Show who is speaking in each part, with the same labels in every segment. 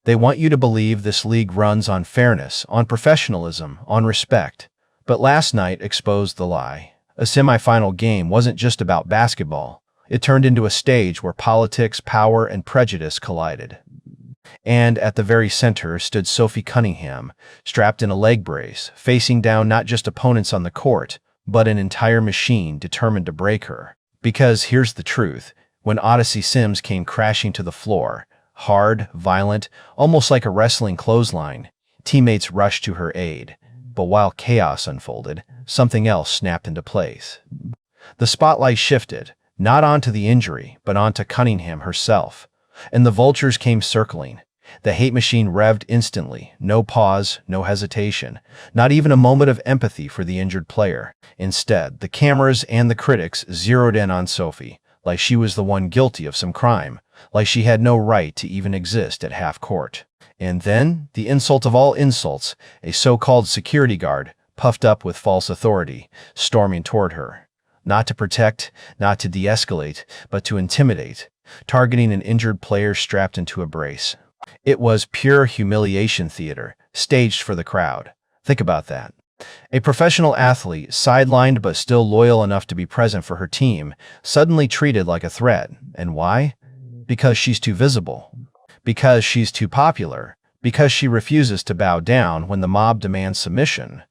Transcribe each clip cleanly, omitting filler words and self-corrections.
Speaker 1: They want you to believe this league runs on fairness, on professionalism, on respect. But last night exposed the lie. A semifinal game wasn't just about basketball. It turned into a stage where politics, power, and prejudice collided. And at the very center stood Sophie Cunningham, strapped in a leg brace, facing down not just opponents on the court, but an entire machine determined to break her. Because here's the truth, when Odyssey Sims came crashing to the floor, hard, violent, almost like a wrestling clothesline, teammates rushed to her aid. But while chaos unfolded, something else snapped into place. The spotlight shifted, not onto the injury, but onto Cunningham herself. And the vultures came circling. The hate machine revved instantly, no pause, no hesitation, not even a moment of empathy for the injured player. Instead, the cameras and the critics zeroed in on Sophie, like she was the one guilty of some crime, like she had no right to even exist at half court. And then, the insult of all insults, a so-called security guard, puffed up with false authority, storming toward her. Not to protect, not to de-escalate, but to intimidate, targeting an injured player strapped into a brace. It was pure humiliation theater, staged for the crowd. Think about that. A professional athlete, sidelined but still loyal enough to be present for her team, suddenly treated like a threat. And why? Because she's too visible. Because she's too popular. Because she refuses to bow down when the mob demands submission.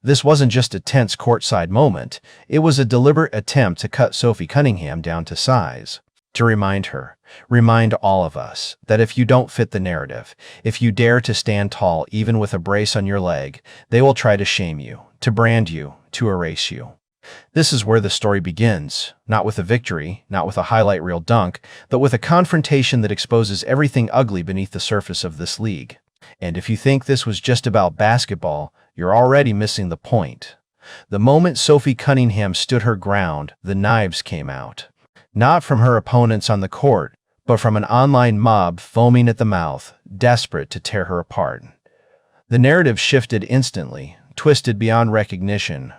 Speaker 1: This wasn't just a tense courtside moment, it was a deliberate attempt to cut Sophie Cunningham down to size. To remind all of us, that if you don't fit the narrative, if you dare to stand tall even with a brace on your leg, they will try to shame you, to brand you, to erase you. This is where the story begins, not with a victory, not with a highlight reel dunk, but with a confrontation that exposes everything ugly beneath the surface of this league. And if you think this was just about basketball, you're already missing the point. The moment Sophie Cunningham stood her ground, the knives came out. Not from her opponents on the court, but from an online mob foaming at the mouth, desperate to tear her apart. The narrative shifted instantly, twisted beyond recognition.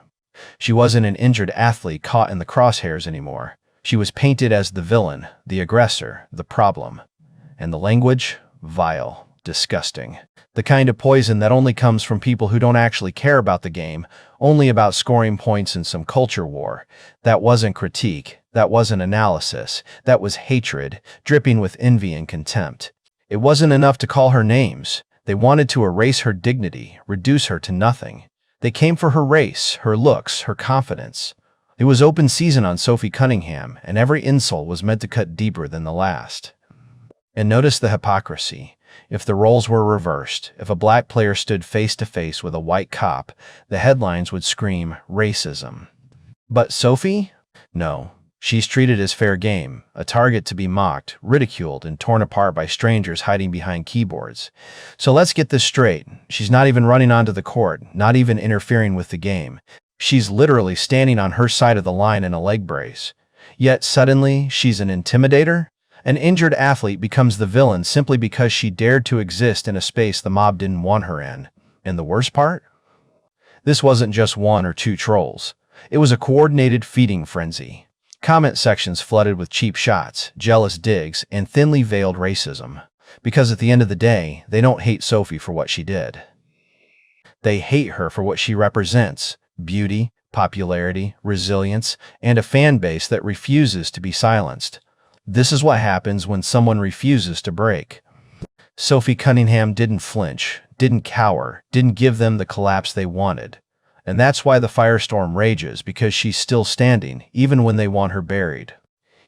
Speaker 1: She wasn't an injured athlete caught in the crosshairs anymore. She was painted as the villain, the aggressor, the problem. And the language? Vile, disgusting. The kind of poison that only comes from people who don't actually care about the game, only about scoring points in some culture war. That wasn't critique. That wasn't analysis. That was hatred, dripping with envy and contempt. It wasn't enough to call her names. They wanted to erase her dignity, reduce her to nothing. They came for her race, her looks, her confidence. It was open season on Sophie Cunningham, and every insult was meant to cut deeper than the last. And notice the hypocrisy. If the roles were reversed, if a black player stood face to face with a white cop, the headlines would scream racism. But Sophie? No. She's treated as fair game, a target to be mocked, ridiculed, and torn apart by strangers hiding behind keyboards. So let's get this straight. She's not even running onto the court, not even interfering with the game. She's literally standing on her side of the line in a leg brace. Yet suddenly, she's an intimidator? An injured athlete becomes the villain simply because she dared to exist in a space the mob didn't want her in. And the worst part? This wasn't just one or two trolls. It was a coordinated feeding frenzy. Comment sections flooded with cheap shots, jealous digs, and thinly veiled racism. Because at the end of the day, they don't hate Sophie for what she did. They hate her for what she represents: beauty, popularity, resilience, and a fan base that refuses to be silenced. This is what happens when someone refuses to break. Sophie Cunningham didn't flinch, didn't cower, didn't give them the collapse they wanted. And that's why the firestorm rages, because she's still standing, even when they want her buried.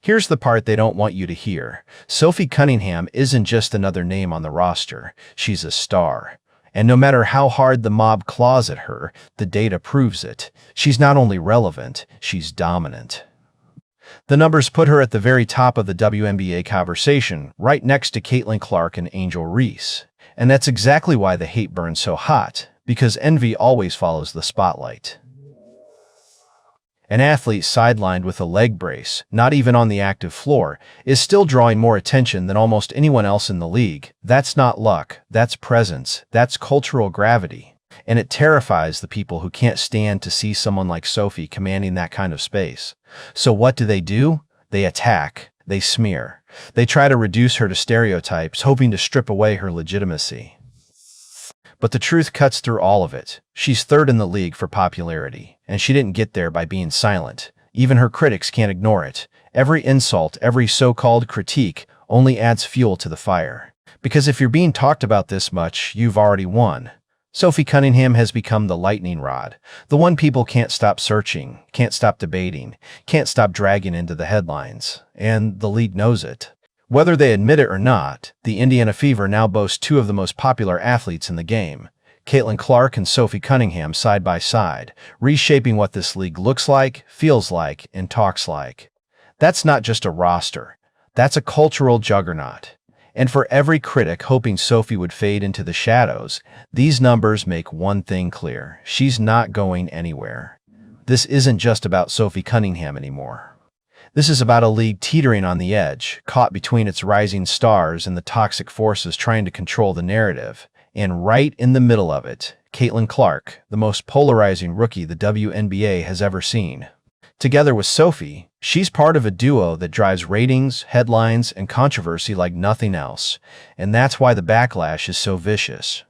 Speaker 1: Here's the part they don't want you to hear. Sophie Cunningham isn't just another name on the roster. She's a star. And no matter how hard the mob claws at her, the data proves it. She's not only relevant, she's dominant. The numbers put her at the very top of the WNBA conversation, right next to Caitlin Clark and Angel Reese. And that's exactly why the hate burns so hot, because envy always follows the spotlight. An athlete sidelined with a leg brace, not even on the active floor, is still drawing more attention than almost anyone else in the league. That's not luck, that's presence, that's cultural gravity. And it terrifies the people who can't stand to see someone like Sophie commanding that kind of space. So what do? They attack. They smear. They try to reduce her to stereotypes, hoping to strip away her legitimacy. But the truth cuts through all of it. She's third in the league for popularity, and she didn't get there by being silent. Even her critics can't ignore it. Every insult, every so-called critique only adds fuel to the fire. Because if you're being talked about this much, you've already won. Sophie Cunningham has become the lightning rod, the one people can't stop searching, can't stop debating, can't stop dragging into the headlines. And the league knows it. Whether they admit it or not, the Indiana Fever now boasts two of the most popular athletes in the game, Caitlin Clark and Sophie Cunningham side by side, reshaping what this league looks like, feels like, and talks like. That's not just a roster. That's a cultural juggernaut. And for every critic hoping Sophie would fade into the shadows, these numbers make one thing clear. She's not going anywhere. This isn't just about Sophie Cunningham anymore. This is about a league teetering on the edge, caught between its rising stars and the toxic forces trying to control the narrative. And right in the middle of it, Caitlin Clark, the most polarizing rookie the WNBA has ever seen. Together with Sophie, she's part of a duo that drives ratings, headlines, and controversy like nothing else, and that's why the backlash is so vicious.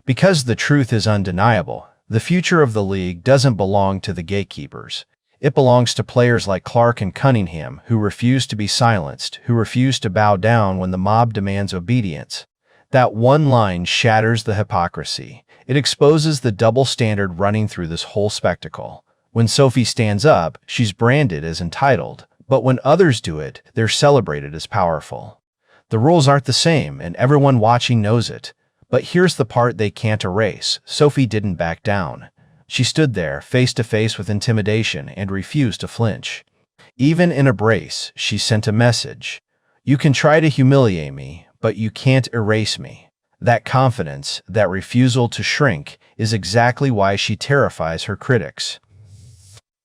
Speaker 1: Because the truth is undeniable, the future of the league doesn't belong to the gatekeepers. It belongs to players like Clark and Cunningham who refuse to be silenced, who refuse to bow down when the mob demands obedience. That one line shatters the hypocrisy. It exposes the double standard running through this whole spectacle. When Sophie stands up, she's branded as entitled, but when others do it, they're celebrated as powerful. The rules aren't the same, and everyone watching knows it. But here's the part they can't erase. Sophie didn't back down. She stood there, face to face with intimidation, and refused to flinch. Even in a brace, she sent a message. You can try to humiliate me, but you can't erase me. That confidence, that refusal to shrink, is exactly why she terrifies her critics.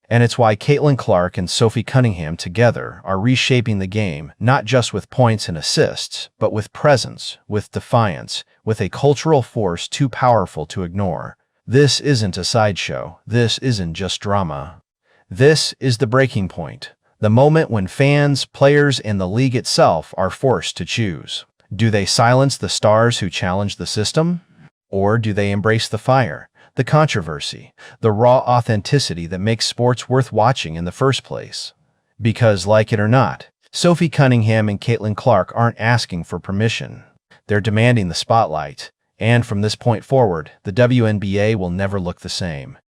Speaker 1: And it's why Caitlin Clark and Sophie Cunningham together are reshaping the game, not just with points and assists, but with presence, with defiance, with a cultural force too powerful to ignore. This isn't a sideshow. This isn't just drama. This is the breaking point, the moment when fans, players, and the league itself are forced to choose. Do they silence the stars who challenge the system? Or do they embrace the fire, the controversy, the raw authenticity that makes sports worth watching in the first place? Because, like it or not, Sophie Cunningham and Caitlin Clark aren't asking for permission. They're demanding the spotlight. And from this point forward, the WNBA will never look the same.